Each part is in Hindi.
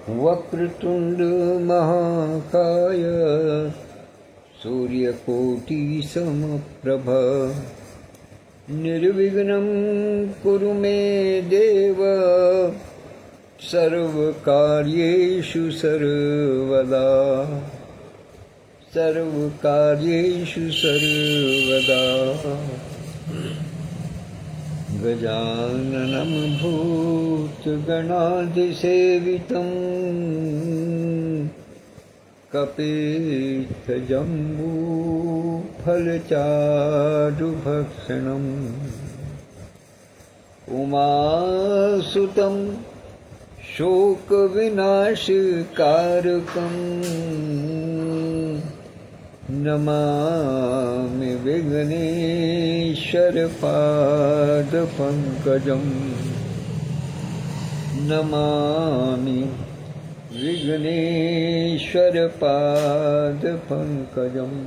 वक्रतुंड महाकाय सूर्यकोटि समप्रभ निर्विघ्नं कुरु मे देव सर्वकार्येषु सर्वदा गजाननं भूतगणाधिसेवितं कपित्थजम्बूफलचारुभक्षणम् उमासुतं शोकविनाशकारकम् नमामि विघ्नेश्वरपादपङ्कजम् नमामि विघ्नेश्वरपादपङ्कजम्।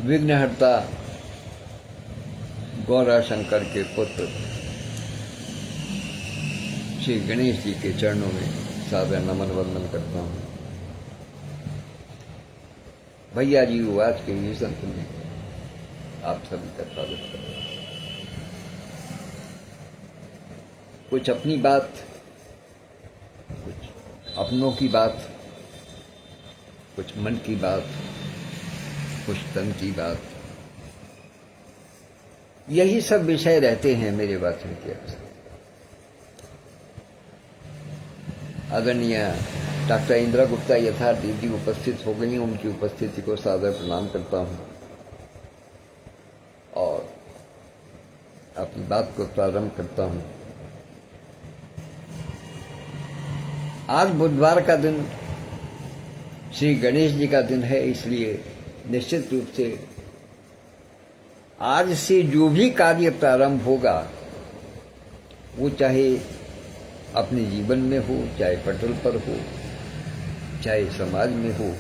विघ्नहर्ता गौराशंकर के पुत्र श्री गणेश जी के चरणों में सादर नमन वंदन करता हूँ। भैया जी आज के ये संत में आप सभी का स्वागत करता हूँ। कुछ अपनी बात, कुछ अपनों की बात, कुछ मन की बात, कुछ तन की बात, यही सब विषय रहते हैं मेरे वाचन के अक्सर। आदरणीय डॉक्टर इंदिरा गुप्ता यथार्थ दीदी उपस्थित हो गई हैं, उनकी उपस्थिति को सादर प्रणाम करता हूं और अपनी बात को प्रारंभ करता हूं। आज बुधवार का दिन श्री गणेश जी का दिन है, इसलिए निश्चित रूप से आज से जो भी कार्य प्रारंभ होगा वो चाहे अपने जीवन में हो, चाहे पटल पर हो, चाहे समाज में हो,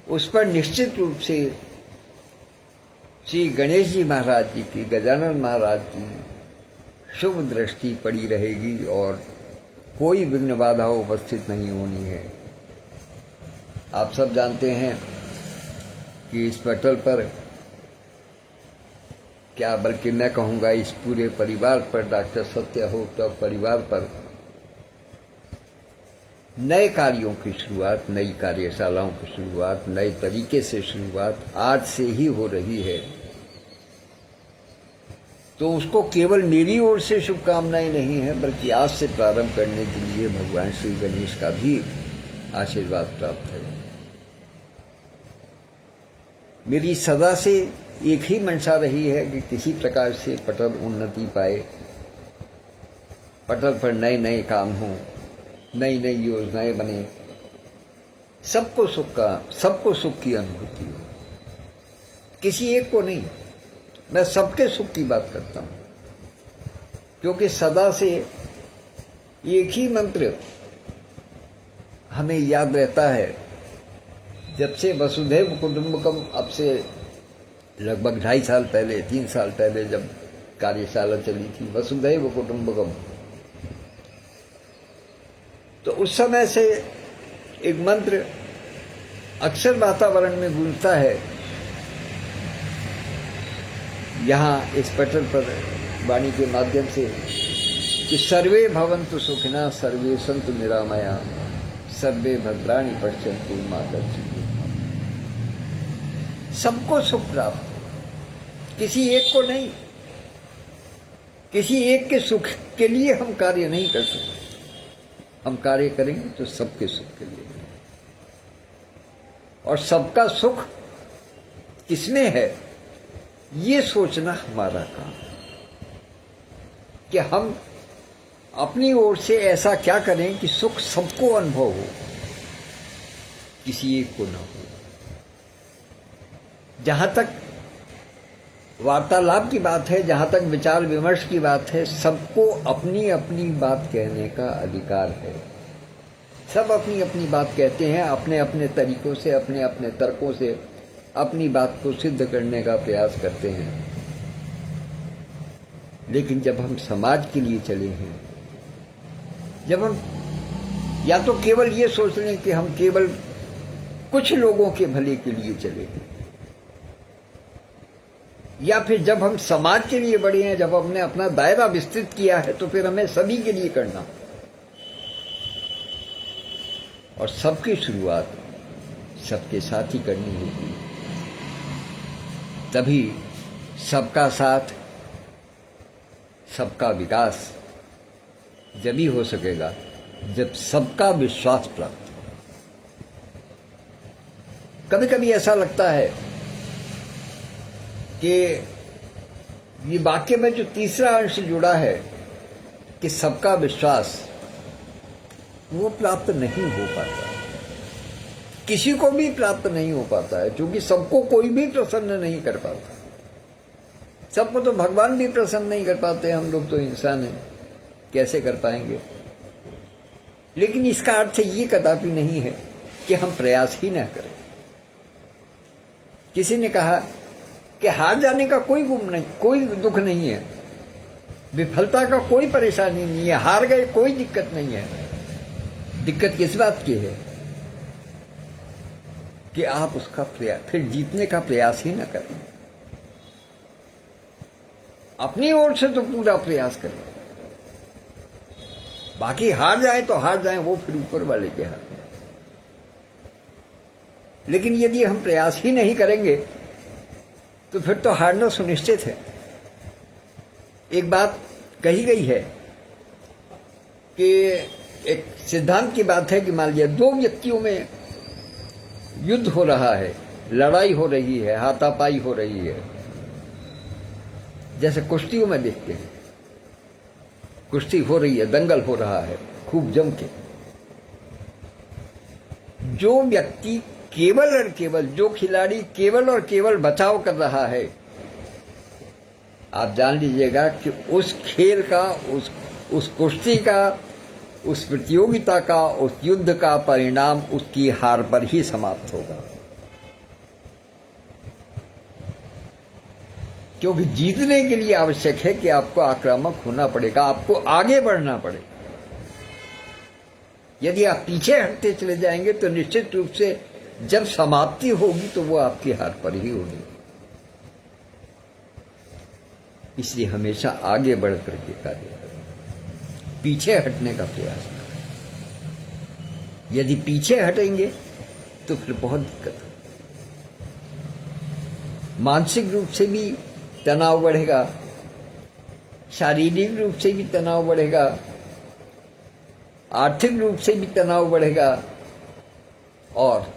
उस पर निश्चित रूप से श्री गणेश जी महाराज जी की, गजानन महाराज की शुभ दृष्टि पड़ी रहेगी और कोई विघ्न बाधा उपस्थित नहीं होनी है। आप सब जानते हैं कि इस पटल पर, क्या बल्कि मैं कहूँगा इस पूरे परिवार पर, डॉक्टर सत्य हो तो परिवार पर नए कार्यों की शुरुआत, नई कार्यशालाओं की शुरुआत, नए तरीके से शुरुआत आज से ही हो रही है। तो उसको केवल मेरी ओर से शुभकामनाएं नहीं है, बल्कि आज से प्रारंभ करने के लिए भगवान श्री गणेश का भी आशीर्वाद प्राप्त है। मेरी सदा से एक ही मंशा रही है कि किसी प्रकार से पटल उन्नति पाए, पटल पर नए नए काम हों, नई नई योजनाएं बने, सबको सुख की अनुभूति हो। किसी एक को नहीं, मैं सबके सुख की बात करता हूं, क्योंकि सदा से एक ही मंत्र हमें याद रहता है। जब से वसुधैव कुटुंबकम, अब से लगभग 2.5 साल पहले, 3 साल पहले जब कार्यशाला चली थी वसुधैव कुटुंबकम, तो उस समय से एक मंत्र अक्सर वातावरण में गूंजता है। यहाँ इस पटल पर वाणी के माध्यम से कि सर्वे भवन्तु सुखिनः, सर्वे सन्तु निरामया, सर्वे भद्राणि पश्यन्तु मा कश्चित्। सबको सुख प्राप्त, किसी एक को नहीं। किसी एक के सुख के लिए हम कार्य नहीं कर सकते, हम कार्य करेंगे तो सबके सुख के लिए। और सबका सुख किसमें है ये सोचना हमारा काम है कि हम अपनी ओर से ऐसा क्या करें कि सुख सबको अनुभव हो, किसी एक को न हो। जहां तक वार्तालाप की बात है, जहां तक विचार विमर्श की बात है, सबको अपनी अपनी बात कहने का अधिकार है। सब अपनी अपनी बात कहते हैं, अपने अपने तरीकों से, अपने अपने तर्कों से अपनी बात को सिद्ध करने का प्रयास करते हैं। लेकिन जब हम समाज के लिए चले हैं, जब हम या तो केवल ये सोच लें कि हम केवल कुछ लोगों के भले के लिए चले हैं, या फिर जब हम समाज के लिए बढ़े हैं, जब हमने अपना दायरा विस्तृत किया है, तो फिर हमें सभी के लिए करना, और सबकी शुरुआत सबके साथ ही करनी होगी। तभी सबका साथ, सबका विकास जब ही हो सकेगा जब सबका विश्वास प्राप्त हो। कभी कभी ऐसा लगता है कि ये वाक्य में जो तीसरा अंश जुड़ा है कि सबका विश्वास, वो प्राप्त नहीं हो पाता, किसी को भी प्राप्त नहीं हो पाता है, क्योंकि सबको कोई भी प्रसन्न नहीं कर पाता। सबको तो भगवान भी प्रसन्न नहीं कर पाते, हम लोग तो इंसान हैं, कैसे कर पाएंगे। लेकिन इसका अर्थ ये कदापि नहीं है कि हम प्रयास ही ना करें। किसी ने कहा कि हार जाने का कोई गुम नहीं, कोई दुख नहीं है, विफलता का कोई परेशानी नहीं है, हार गए कोई दिक्कत नहीं है। दिक्कत किस बात की है कि आप उसका प्रयास, फिर जीतने का प्रयास ही ना करें। अपनी ओर से तो पूरा प्रयास करें, बाकी हार जाए तो हार जाए, वो फिर ऊपर वाले के हाथ में। लेकिन यदि हम प्रयास ही नहीं करेंगे तो फिर तो हारना सुनिश्चित है। एक बात कही गई है कि एक सिद्धांत की बात है कि मान लिया दो व्यक्तियों में युद्ध हो रहा है, लड़ाई हो रही है, हाथापाई हो रही है, जैसे कुश्तियों में देखते हैं, कुश्ती हो रही है, दंगल हो रहा है खूब जम के। जो व्यक्ति केवल और केवल, जो खिलाड़ी केवल और केवल बचाव कर रहा है, आप जान लीजिएगा कि उस खेल का, उस कुश्ती का, उस प्रतियोगिता का, उस युद्ध का परिणाम उसकी हार पर ही समाप्त होगा। क्योंकि जीतने के लिए आवश्यक है कि आपको आक्रामक होना पड़ेगा, आपको आगे बढ़ना पड़ेगा। यदि आप पीछे हटते चले जाएंगे तो निश्चित रूप से जब समाप्ति होगी तो वो आपकी हार पर ही होगी। इसलिए हमेशा आगे बढ़ करके कार्य करें, पीछे हटने का प्रयास करें। यदि पीछे हटेंगे तो फिर बहुत दिक्कत है। मानसिक रूप से भी तनाव बढ़ेगा, शारीरिक रूप से भी तनाव बढ़ेगा, आर्थिक रूप से भी तनाव बढ़ेगा, और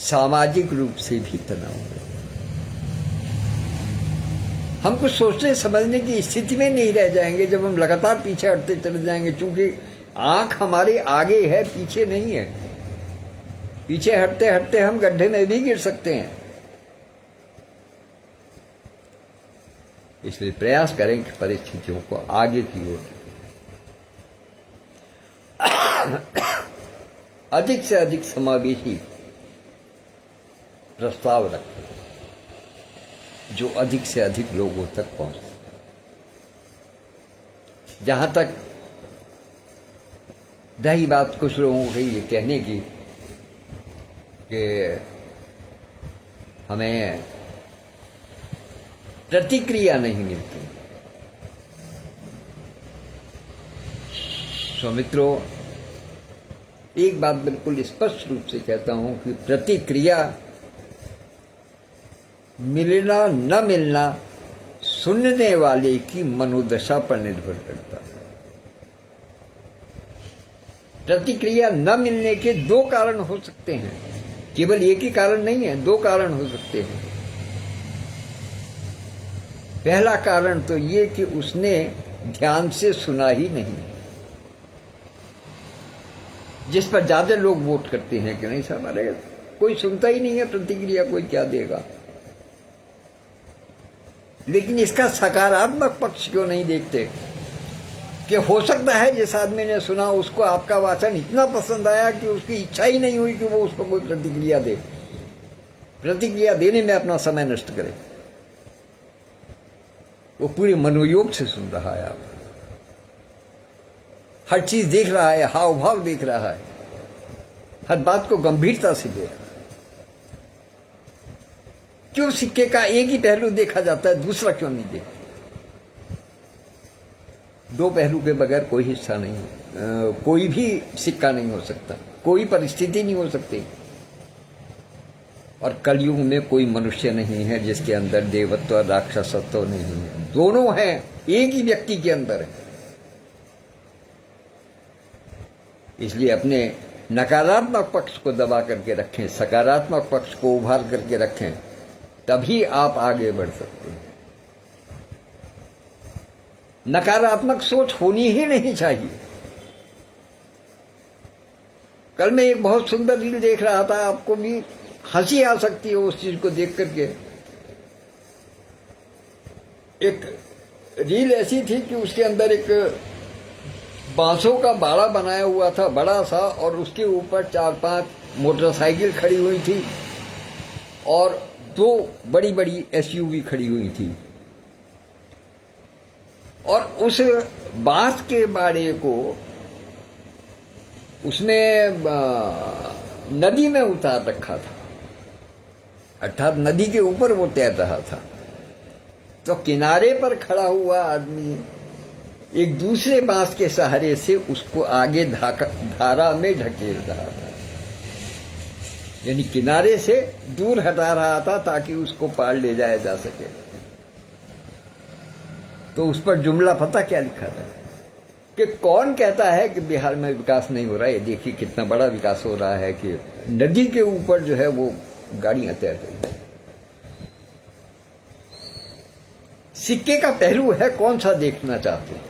सामाजिक रूप से भी तनाव बढ़ेगा। हम कुछ सोचने समझने की स्थिति में नहीं रह जाएंगे जब हम लगातार पीछे हटते चले जाएंगे, क्योंकि आंख हमारे आगे है, पीछे नहीं है। पीछे हटते हटते हम गड्ढे में भी गिर सकते हैं। इसलिए प्रयास करें कि परिस्थितियों को आगे की ओर अधिक से अधिक समावेशी प्रस्ताव रखें, जो अधिक से अधिक लोगों तक पहुंचे। जहां तक रही बात कुछ लोगों की ये कहने की कि हमें प्रतिक्रिया नहीं मिलती, तो मित्रों एक बात बिल्कुल स्पष्ट रूप से कहता हूं कि प्रतिक्रिया मिलना न मिलना सुनने वाले की मनोदशा पर निर्भर करता है। प्रतिक्रिया न मिलने के दो कारण हो सकते हैं, केवल एक ही कारण नहीं है, दो कारण हो सकते हैं। पहला कारण तो ये कि उसने ध्यान से सुना ही नहीं, जिस पर ज्यादा लोग वोट करते हैं कि नहीं साहब, अरे कोई सुनता ही नहीं है प्रतिक्रिया, कोई क्या देगा। लेकिन इसका सकारात्मक पक्ष क्यों नहीं देखते कि हो सकता है जिस आदमी ने सुना उसको आपका वाचन इतना पसंद आया कि उसकी इच्छा ही नहीं हुई कि वो उस पर कोई प्रतिक्रिया दे, प्रतिक्रिया देने में अपना समय नष्ट करे। वो पूरे मनोयोग से सुन रहा है। आप हर चीज देख रहा है, हाव भाव देख रहा है, हर बात को गंभीरता से ले रहा है। क्यों सिक्के का एक ही पहलू देखा जाता है, दूसरा क्यों नहीं देखते? दो पहलू के बगैर कोई हिस्सा नहीं, कोई भी सिक्का नहीं हो सकता, कोई परिस्थिति नहीं हो सकती। और कलयुग में कोई मनुष्य नहीं है जिसके अंदर देवत्व और राक्षसत्व नहीं है। दोनों हैं, एक ही व्यक्ति के अंदर है। इसलिए अपने नकारात्मक पक्ष को दबा करके रखें, सकारात्मक पक्ष को उभार करके रखें, तभी आप आगे बढ़ सकते हैं। नकारात्मक सोच होनी ही नहीं चाहिए। कल मैं एक बहुत सुंदर रील देख रहा था, आपको भी हंसी आ सकती है उस चीज को देख करके। एक रील ऐसी थी कि उसके अंदर एक बांसों का बाड़ा बनाया हुआ था बड़ा सा, और उसके ऊपर 4-5 मोटरसाइकिल खड़ी हुई थी और 2 बड़ी बड़ी एसयूवी खड़ी हुई थी। और उस बांस के बाड़े को उसने नदी में उतार रखा था, अर्थात नदी के ऊपर वो तैर रहा था। तो किनारे पर खड़ा हुआ आदमी एक दूसरे बांस के सहारे से उसको आगे धारा में ढकेल रहा था, यानी किनारे से दूर हटा रहा था ताकि उसको पार ले जाया जा सके। तो उस पर जुमला पता क्या लिखा था कि कौन कहता है कि बिहार में विकास नहीं हो रहा है, देखिए कितना बड़ा विकास हो रहा है कि नदी के ऊपर जो है वो गाड़ियां तैर रही हैं। सिक्के का पहलू है, कौन सा देखना चाहते हैं।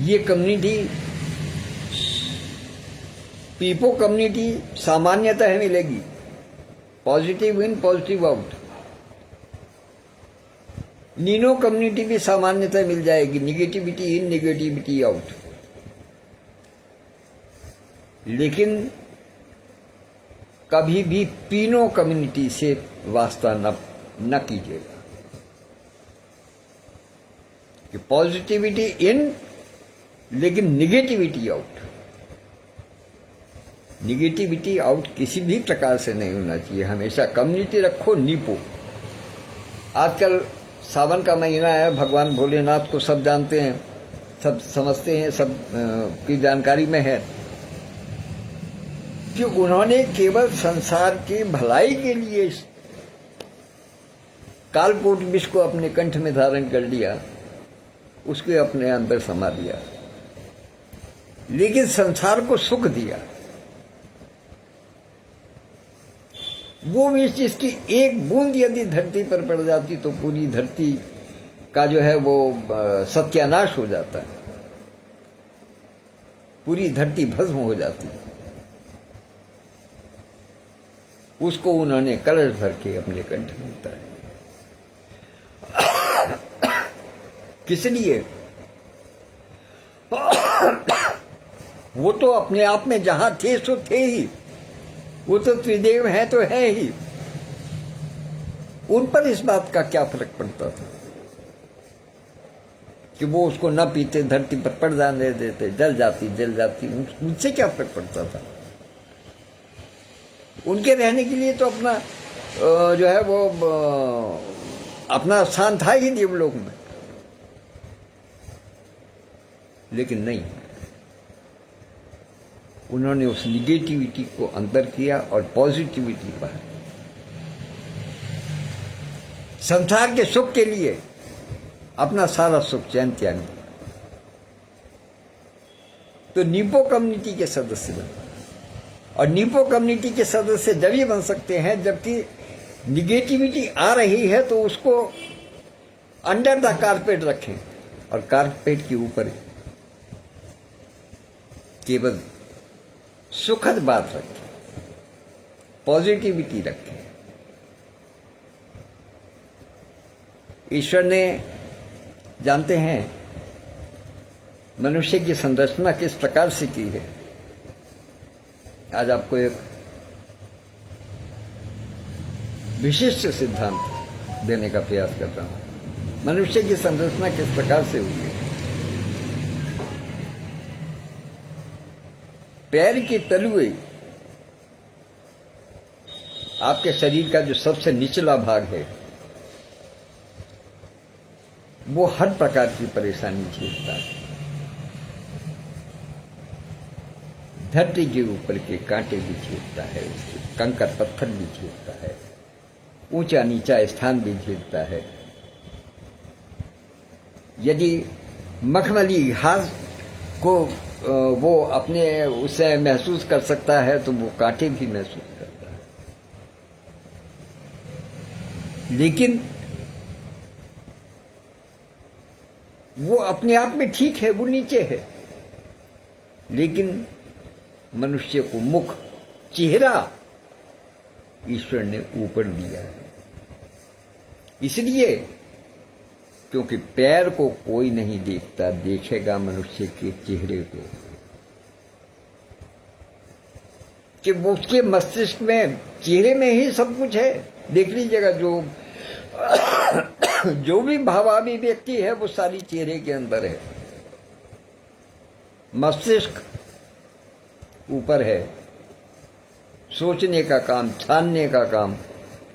ये कम्युनिटी, पीपो कम्युनिटी सामान्यतः मिलेगी, positive in positive out. Nino community भी सामान्यतः मिल जाएगी, निगेटिविटी इन निगेटिविटी आउट। लेकिन कभी भी पीनो कम्युनिटी से वास्ता न कीजिएगा कि पॉजिटिविटी इन लेकिन निगेटिविटी आउट। निगेटिविटी आउट किसी भी प्रकार से नहीं होना चाहिए। हमेशा कम्युनिटी रखो नीपो। आजकल सावन का महीना है, भगवान भोलेनाथ को सब जानते हैं, सब समझते हैं, सब की जानकारी में है कि उन्होंने केवल संसार की भलाई के लिए कालकोट विष को अपने कंठ में धारण कर लिया, उसके अपने अंदर समा दिया, लेकिन संसार को सुख दिया। वो विष जिसकी एक बूंद यदि धरती पर पड़ जाती तो पूरी धरती का जो है वो सत्यानाश हो जाता है, पूरी धरती भस्म हो जाती है। उसको उन्होंने कलश भर के अपने कंठ में उतारा। किस लिए? वो तो अपने आप में जहां थे सो थे ही, वो तो त्रिदेव है तो है ही। उन पर इस बात का क्या फर्क पड़ता था कि वो उसको न पीते, धरती पर पड़ जाने देते, जल जाती, उनसे क्या फर्क पड़ता था। उनके रहने के लिए तो अपना जो है वो अपना स्थान था ही देवलोक में, लेकिन नहीं, उन्होंने उस निगेटिविटी को अंदर किया और पॉजिटिविटी बाहर। संसार के सुख के लिए अपना सारा सुख चैन त्याग दिया। तो नीपो कम्युनिटी के सदस्य बने। और नीपो कम्युनिटी के सदस्य जब ही बन सकते हैं जबकि निगेटिविटी आ रही है तो उसको अंडर द कारपेट रखें और कारपेट के ऊपर केवल सुखद बात रखें, पॉजिटिविटी रखें। ईश्वर ने, जानते हैं, मनुष्य की संरचना किस प्रकार से की है। आज आपको एक विशिष्ट सिद्धांत देने का प्रयास कर रहा हूँ। मनुष्य की संरचना किस प्रकार से हुई है। पैर की तलुए आपके शरीर का जो सबसे निचला भाग है, वो हर प्रकार की परेशानी झेलता है। धरती के ऊपर के कांटे भी झेलता है, उसके कंकर पत्थर भी झेलता है, ऊंचा नीचा स्थान भी झेलता है। यदि मखमली घास को वो अपने उसे महसूस कर सकता है तो वो कांटे भी महसूस करता है। लेकिन वो अपने आप में ठीक है, वो नीचे है। लेकिन मनुष्य को मुख, चेहरा ईश्वर ने ऊपर दिया है। इसलिए क्योंकि पैर को कोई नहीं देखता, देखेगा मनुष्य के चेहरे को, कि वो उसके मस्तिष्क में, चेहरे में ही सब कुछ है। देख लीजिएगा, जो भी भावाभिव्यक्ति है वो सारी चेहरे के अंदर है। मस्तिष्क ऊपर है, सोचने का काम, छानने का काम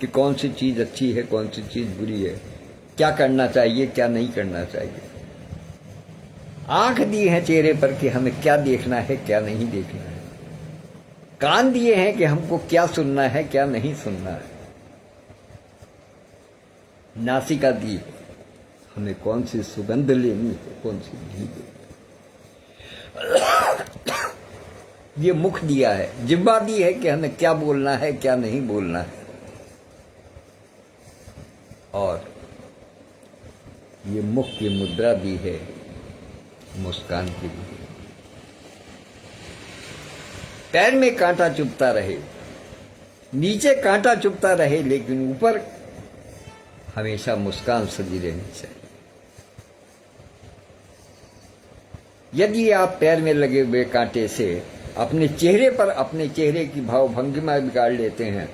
कि कौन सी चीज अच्छी है, कौन सी चीज बुरी है, क्या करना चाहिए, क्या नहीं करना चाहिए। आंख दी है चेहरे पर कि हमें क्या देखना है, क्या नहीं देखना है। कान दिए हैं कि हमको क्या सुनना है, क्या नहीं सुनना है। नासिका दी हमें कौन सी सुगंध लेनी है, कौन सी नहीं लेनी। ये मुख दिया है। जिह्वा दी है कि हमें क्या बोलना है, क्या नहीं बोलना है। और ये मुख की मुद्रा दी है मुस्कान के लिए। पैर में कांटा चुभता रहे, नीचे कांटा चुभता रहे, लेकिन ऊपर हमेशा मुस्कान सजी रहनी चाहिए। यदि आप पैर में लगे हुए कांटे से अपने चेहरे पर, अपने चेहरे की भाव भंगिमा बिगाड़ लेते हैं,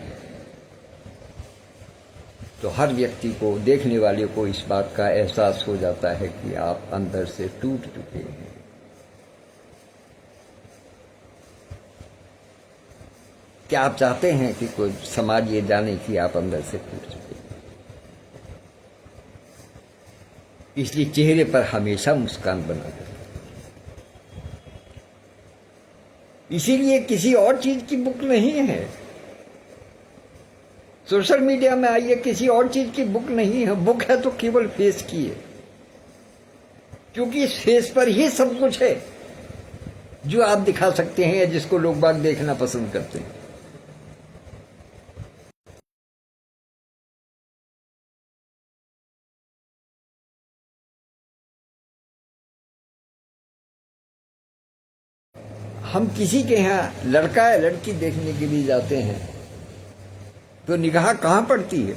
तो हर व्यक्ति को, देखने वाले को इस बात का एहसास हो जाता है कि आप अंदर से टूट चुके हैं। क्या आप चाहते हैं कि कोई समाज ये जाने कि आप अंदर से टूट चुके हैं? इसलिए चेहरे पर हमेशा मुस्कान बना रहे। इसीलिए किसी और चीज की बुक नहीं है। सोशल मीडिया में आइए, किसी और चीज की बुक नहीं है। बुक है तो केवल फेस की है, क्योंकि इस फेस पर ही सब कुछ है जो आप दिखा सकते हैं या जिसको लोग बाग देखना पसंद करते हैं। हम किसी के यहाँ लड़का या लड़की देखने के लिए जाते हैं तो निगाह कहां पड़ती है?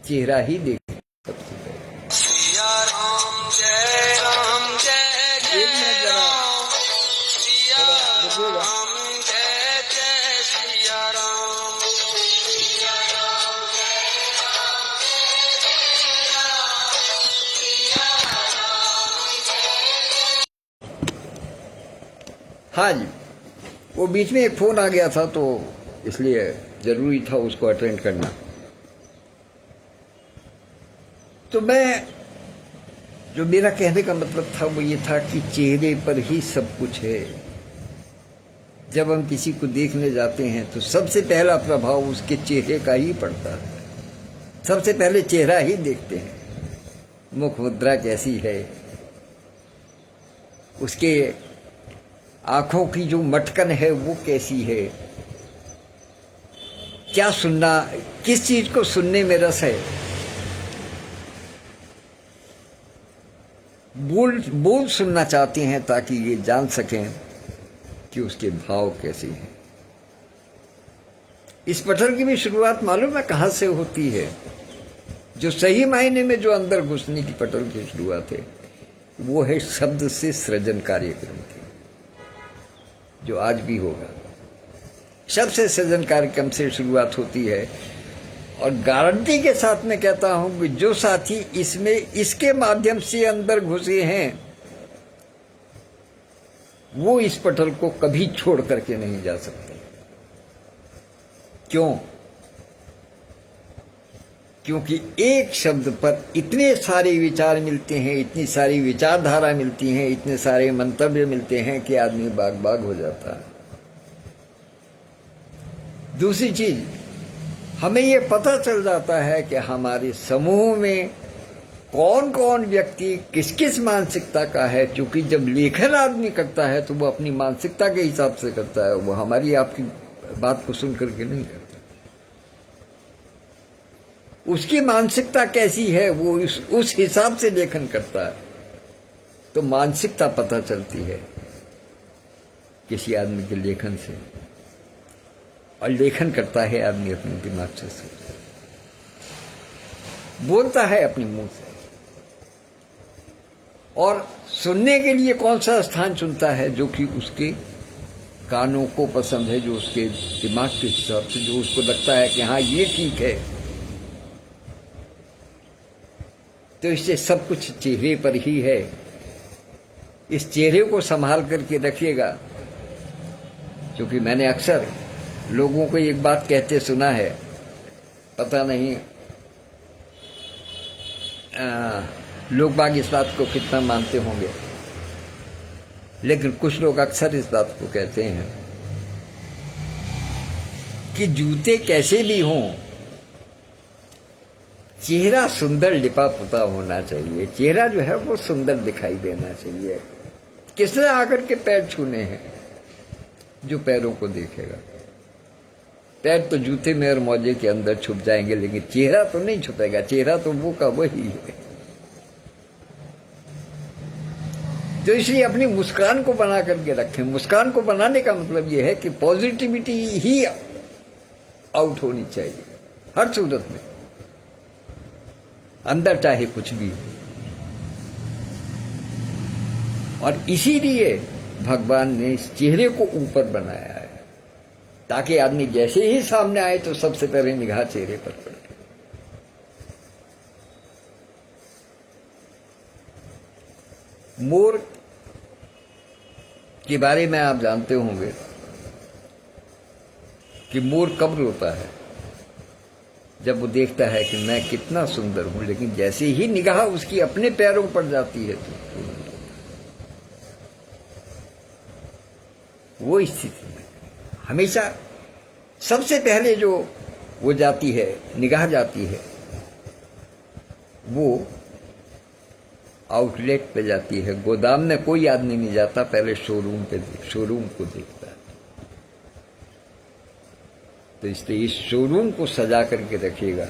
चेहरा ही देखते सबसे पहले। सिया राम जय राम जय जय राम, सिया राम जय जय सिया राम, सिया राम जय राम जय राम, सिया राम जय। हाँ जी, वो बीच में एक फोन आ गया था तो इसलिए जरूरी था उसको अटेंड करना। तो जो मेरा कहने का मतलब था वो ये था कि चेहरे पर ही सब कुछ है। जब हम किसी को देखने जाते हैं तो सबसे पहला प्रभाव उसके चेहरे का ही पड़ता है। सबसे पहले चेहरा ही देखते हैं, मुख मुद्रा कैसी है, उसके आंखों की जो मटकन है वो कैसी है, क्या सुनना, किस चीज को सुनने में रस है, बोल सुनना चाहते हैं ताकि ये जान सकें कि उसके भाव कैसे हैं। इस पठन की भी शुरुआत मालूम है कहां से होती है? जो सही मायने में जो अंदर घुसने की पठन की शुरुआत है वो है शब्द से सृजन कार्यक्रम की, जो आज भी होगा। शब्द से सृजन कार्यक्रम से शुरुआत होती है और गारंटी के साथ मैं कहता हूं कि जो साथी इसमें इसके माध्यम से अंदर घुसे हैं वो इस पटल को कभी छोड़ करके नहीं जा सकते। क्यों? क्योंकि एक शब्द पर इतने सारे विचार मिलते हैं, इतनी सारी विचारधारा मिलती हैं, इतने सारे मंतव्य मिलते हैं कि आदमी बाग बाग हो जाता है। दूसरी चीज, हमें ये पता चल जाता है कि हमारे समूह में कौन कौन व्यक्ति किस किस मानसिकता का है। क्योंकि जब लेखन आदमी करता है तो वो अपनी मानसिकता के हिसाब से करता है, वो हमारी आपकी बात को सुन करके नहीं करता। उसकी मानसिकता कैसी है वो उस हिसाब से लेखन करता है। तो मानसिकता पता चलती है किसी आदमी के लेखन से, और लेखन करता है आदमी अपने दिमाग से सोचता, बोलता है अपने मुंह से। और सुनने के लिए कौन सा स्थान चुनता है? जो कि उसके कानों को पसंद है, जो उसके दिमाग के हिसाब से, जो उसको लगता है कि हाँ ये ठीक है। तो इससे सब कुछ चेहरे पर ही है। इस चेहरे को संभाल करके रखिएगा। क्योंकि मैंने अक्सर लोगों को एक बात कहते सुना है, पता नहीं लोग बाग इस बात को कितना मानते होंगे, लेकिन कुछ लोग अक्सर इस बात को कहते हैं कि जूते कैसे भी हों, चेहरा सुंदर लिपा पुता होना चाहिए। चेहरा जो है वो सुंदर दिखाई देना चाहिए। किसने आकर के पैर छूने हैं? जो पैरों को देखेगा। पैर तो जूते में और मोजे के अंदर छुप जाएंगे, लेकिन चेहरा तो नहीं छुपेगा। चेहरा तो वो का वही है। तो इसलिए अपनी मुस्कान को बना करके रखें। मुस्कान को बनाने का मतलब ये है कि पॉजिटिविटी ही आउट होनी चाहिए हर सूरत में, अंदर चाहे कुछ भी हो। और इसीलिए भगवान ने इस चेहरे को ऊपर बनाया है, ताकि आदमी जैसे ही सामने आए तो सबसे पहले निगाह चेहरे पर पड़े। मोर के बारे में आप जानते होंगे कि मोर कब रोता है? जब वो देखता है कि मैं कितना सुंदर हूं, लेकिन जैसे ही निगाह उसकी अपने पैरों पर जाती है तो वो स्थिति में हमेशा सबसे पहले जो वो जाती है, निगाह जाती है, वो आउटलेट पे जाती है। गोदाम में कोई आदमी नहीं जाता, पहले शोरूम को देखता है। तो इसलिए इस शोरूम को सजा करके रखिएगा,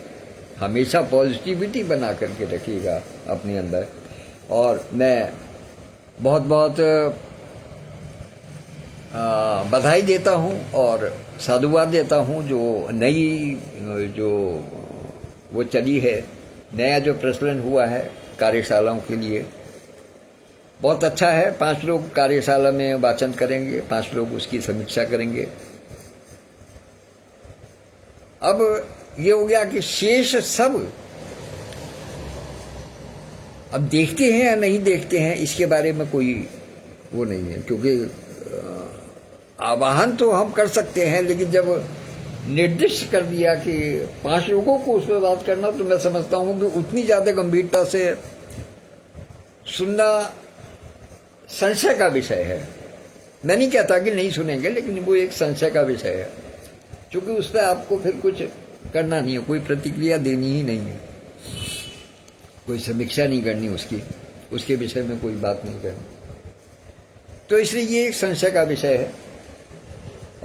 हमेशा पॉजिटिविटी बना करके रखिएगा अपने अंदर। और मैं बहुत बहुत बधाई देता हूं और साधुवाद देता हूं जो नई जो वो चली है, नया जो प्रचलन हुआ है कार्यशालाओं के लिए, बहुत अच्छा है। 5 लोग कार्यशाला में वाचन करेंगे, 5 लोग उसकी समीक्षा करेंगे। अब ये हो गया कि शेष सब अब देखते हैं या नहीं देखते हैं, इसके बारे में कोई वो नहीं है। क्योंकि आवाहन तो हम कर सकते हैं, लेकिन जब निर्दिष्ट कर दिया कि 5 लोगों को उस पर बात करना, तो मैं समझता हूं कि उतनी ज्यादा गंभीरता से सुनना संशय का विषय है। मैं नहीं कहता कि नहीं सुनेंगे, लेकिन वो एक संशय का विषय है, क्योंकि उस पर आपको फिर कुछ करना नहीं है, कोई प्रतिक्रिया देनी ही नहीं है, कोई समीक्षा नहीं करनी उसके विषय में कोई बात नहीं करनी। तो इसलिए ये एक संशय का विषय है।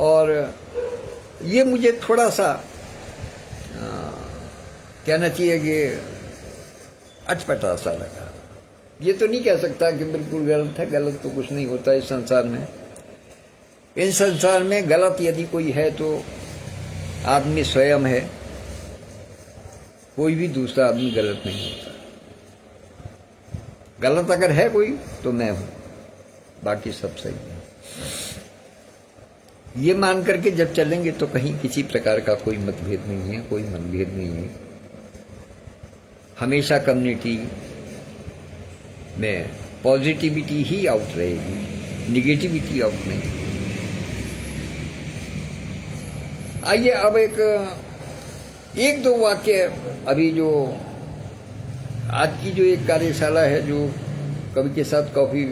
और ये मुझे थोड़ा सा कहना चाहिए कि अटपटा सा लगा। ये तो नहीं कह सकता कि बिल्कुल गलत है, गलत तो कुछ नहीं होता इस संसार में। इस संसार में गलत यदि कोई है तो आदमी स्वयं है, कोई भी दूसरा आदमी गलत नहीं होता। गलत अगर है कोई तो मैं हूं, बाकी सब सही है। ये मान करके जब चलेंगे तो कहीं किसी प्रकार का कोई मतभेद नहीं है, कोई मनभेद नहीं है। हमेशा कम्युनिटी में पॉजिटिविटी ही आउट रहेगी, निगेटिविटी आउट नहीं। आइए अब एक दो वाक्य, अभी जो आज की जो एक कार्यशाला है जो कवि के साथ कॉफी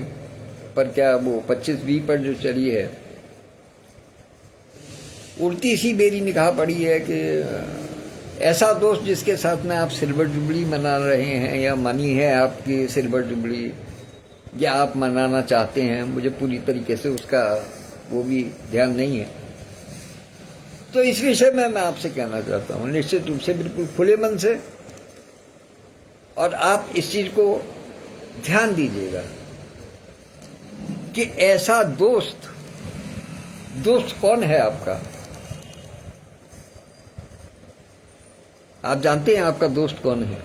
पर, क्या वो 25-20 पर जो चली है, उल्टी सी मेरी निगाह पड़ी है कि ऐसा दोस्त जिसके साथ में आप सिल्वर जुबली मना रहे हैं या मनी है आपकी सिल्वर जुबली, या आप मनाना चाहते हैं, मुझे पूरी तरीके से उसका वो भी ध्यान नहीं है। तो इस विषय में मैं आपसे कहना चाहता हूं, निश्चित रूप से बिल्कुल खुले मन से, और आप इस चीज को ध्यान दीजिएगा कि ऐसा दोस्त कौन है आपका। आप जानते हैं आपका दोस्त कौन है?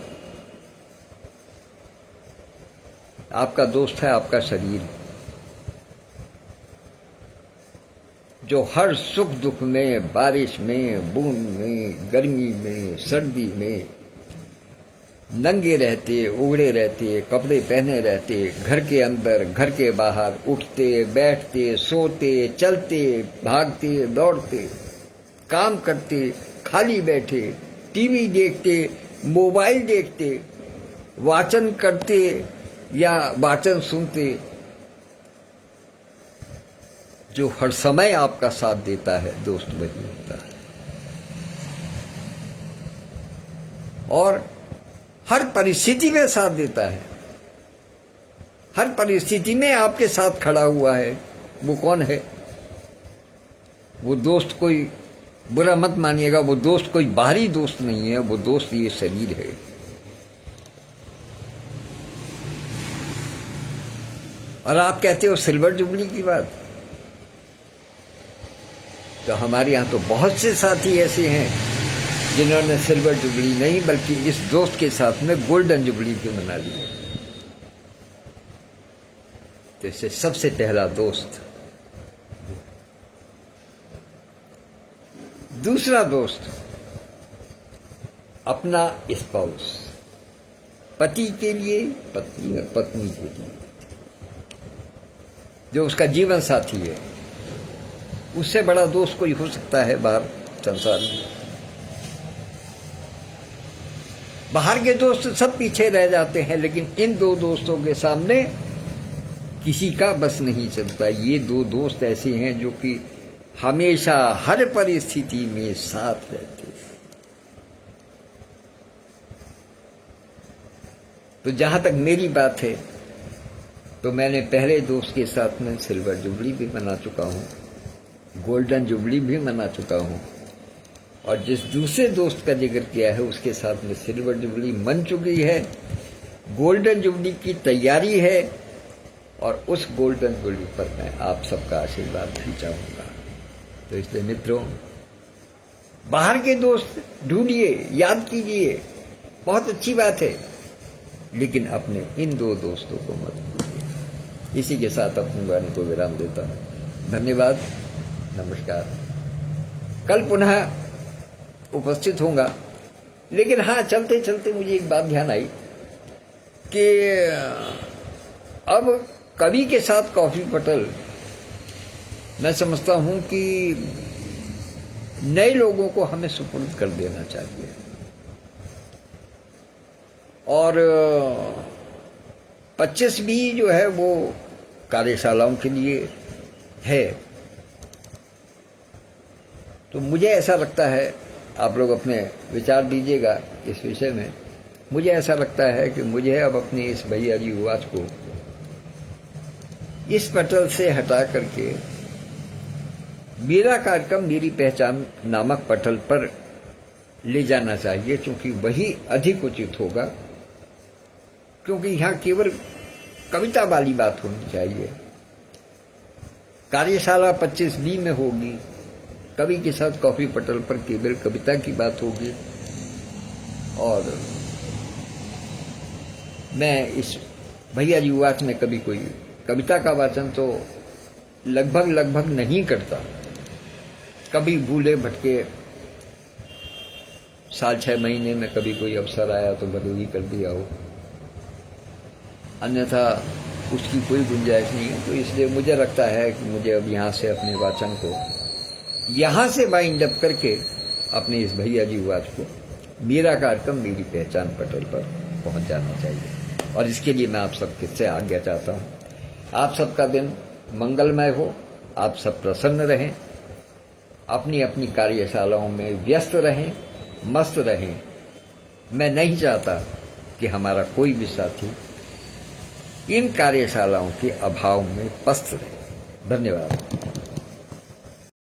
आपका दोस्त है आपका शरीर, जो हर सुख दुख में, बारिश में, बूंद में, गर्मी में, सर्दी में नंगे रहते, उगड़े रहते, कपड़े पहने रहते, घर के अंदर, घर के बाहर, उठते, बैठते, सोते, चलते, भागते, दौड़ते, काम करते, खाली बैठे, टीवी देखते, मोबाइल देखते, वाचन करते या वाचन सुनते, जो हर समय आपका साथ देता है, दोस्त वही होता है। और हर परिस्थिति में साथ देता है, हर परिस्थिति में आपके साथ खड़ा हुआ है। वो कौन है? वो दोस्त कोई, बुरा मत मानिएगा, वो दोस्त कोई बाहरी दोस्त नहीं है, वो दोस्त ये शरीर है। और आप कहते हो सिल्वर जुबली की बात, तो हमारे यहां तो बहुत से साथी ऐसे हैं जिन्होंने सिल्वर जुबली नहीं बल्कि इस दोस्त के साथ में गोल्डन जुबली भी मना ली। तो इससे सबसे पहला दोस्त। दूसरा दोस्त अपना स्पाउस, पति के लिए, पत्नी और पत्नी के लिए, जो उसका जीवन साथी है। उससे बड़ा दोस्त कोई हो सकता है बाहर संसार में? बाहर के दोस्त सब पीछे रह जाते हैं, लेकिन इन दो दोस्तों के सामने किसी का बस नहीं चलता। ये दो दोस्त ऐसे हैं जो कि हमेशा हर परिस्थिति में साथ रहते हैं। तो जहां तक मेरी बात है, तो मैंने पहले दोस्त के साथ में सिल्वर जुबली भी मना चुका हूं, गोल्डन जुबली भी मना चुका हूं, और जिस दूसरे दोस्त का जिक्र किया है उसके साथ में सिल्वर जुबली मन चुकी है, गोल्डन जुबली की तैयारी है, और उस गोल्डन जुबली पर मैं आप सबका आशीर्वाद भी चाहूंगा। तो इसलिए मित्रों, बाहर के दोस्त ढूंढिए, याद कीजिए, बहुत अच्छी बात है, लेकिन अपने इन दो दोस्तों को मत भूलिए। इसी के साथ अपनी वाणी को विराम देता हूं। धन्यवाद, नमस्कार। कल पुनः उपस्थित होऊंगा, लेकिन हाँ, चलते चलते मुझे एक बात ध्यान आई कि अब कवि के साथ कॉफी पटल मैं समझता हूं कि नए लोगों को हमें सुपुर्द कर देना चाहिए, और 25 भी जो है वो कार्यशालाओं के लिए है। तो मुझे ऐसा लगता है, आप लोग अपने विचार दीजिएगा इस विषय में, मुझे ऐसा लगता है कि मुझे अब अपनी इस भैया जी आवाज को इस पटल से हटा करके मेरा कार्यक्रम मेरी पहचान नामक पटल पर ले जाना चाहिए, क्योंकि वही अधिक उचित होगा। क्योंकि यहां केवल कविता वाली बात होनी चाहिए। कार्यशाला 25B में होगी, कवि के साथ कॉफी पटल पर केवल कविता की बात होगी, और मैं इस भैया जी वाच में कभी कोई कविता का वाचन तो लगभग नहीं करता। कभी भूले भटके साल 6 महीने में कभी कोई अवसर आया तो बदली कर दिया हो, अन्यथा उसकी कोई गुंजाइश नहीं है। तो इसलिए मुझे लगता है कि मुझे अब यहाँ से अपने वाचन को यहाँ से बाइंड अप करके अपने इस भैया जी वाच को मेरा कार्यक्रम मेरी पहचान पटल पर पहुँच जाना चाहिए। और इसके लिए मैं आप सबके से आज्ञा चाहता हूँ। आप सबका दिन मंगलमय हो, आप सब प्रसन्न रहें, अपनी अपनी कार्यशालाओं में व्यस्त रहें, मस्त रहें। मैं नहीं चाहता कि हमारा कोई भी साथी इन कार्यशालाओं के अभाव में पस्त रहे। धन्यवाद।